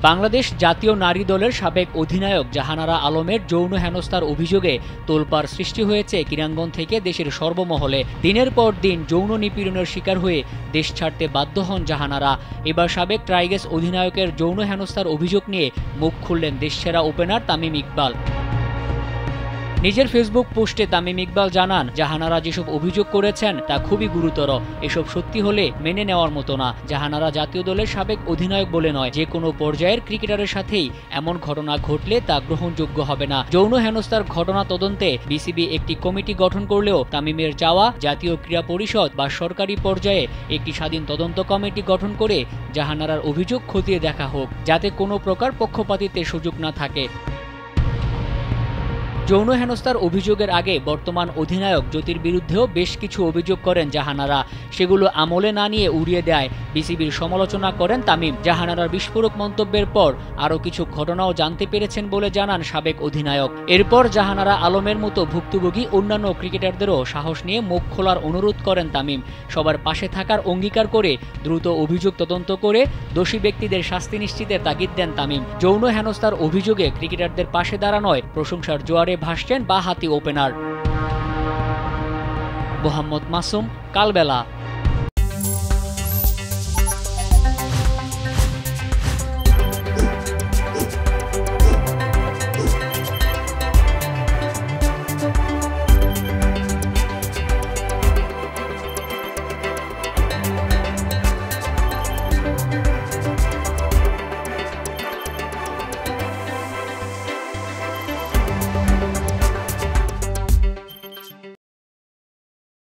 বাংলাদেশ জাতীয় নারী দলের সাবেক অধিনায়ক জাহানারা আলমের যৌন হেনস্থার অভিযোগে তোলপাড় সৃষ্টি হয়েছে ক্রীড়াঙ্গন থেকে দেশের সর্বমহলে। দিনের পর দিন যৌন নিপীড়নের শিকার হয়ে দেশ ছাড়তে বাধ্য হন জাহানারা। এবার সাবেক টাইগার্স অধিনায়কের যৌন হেনস্থার অভিযোগ নিয়ে মুখ খুললেন দেশসেরা ওপেনার তামিম ইকবাল। নিজের ফেসবুক পোস্টে তামিম ইকবাল জানান, জাহানারা যেসব অভিযোগ করেছেন তা খুবই গুরুতর। এসব সত্যি হলে মেনে নেওয়ার মতো না। জাহানারা জাতীয় দলের সাবেক অধিনায়ক বলে নয়, যে কোনো পর্যায়ের ক্রিকেটারের সাথেই এমন ঘটনা ঘটলে তা গ্রহণযোগ্য হবে না। যৌন হেনস্থার ঘটনা তদন্তে বিসিবি একটি কমিটি গঠন করলেও তামিমের চাওয়া জাতীয় ক্রীড়া পরিষদ বা সরকারি পর্যায়ে একটি স্বাধীন তদন্ত কমিটি গঠন করে জাহানারার অভিযোগ খতিয়ে দেখা হোক, যাতে কোনো প্রকার পক্ষপাতিত্বের সুযোগ না থাকে। যৌন হেনস্থার অভিযোগের আগে বর্তমান অধিনায়ক জ্যোতির বিরুদ্ধেও বেশ কিছু অভিযোগ করেন জাহানারা। সেগুলো আমলে না নিয়ে উড়িয়ে দেয় বিসিবির সমালোচনা করেন তামিম। জাহানারার বিস্ফোরক মন্তব্যের পর আরও কিছু ঘটনাও জানতে পেরেছেন বলে জানান সাবেক অধিনায়ক। এরপর জাহানারা আলমের মতো ভুক্তভোগী অন্যান্য ক্রিকেটারদেরও সাহস নিয়ে মুখ খোলার অনুরোধ করেন তামিম। সবার পাশে থাকার অঙ্গীকার করে দ্রুত অভিযোগ তদন্ত করে দোষী ব্যক্তিদের শাস্তি নিশ্চিতের তাগিদ দেন তামিম। যৌন হেনস্থার অভিযোগে ক্রিকেটারদের পাশে দাঁড়ানোয় প্রশংসার জোয়ারে ভাসছেন বাঁহাতি ওপেনার। মোহাম্মদ মাসুম, কালবেলা।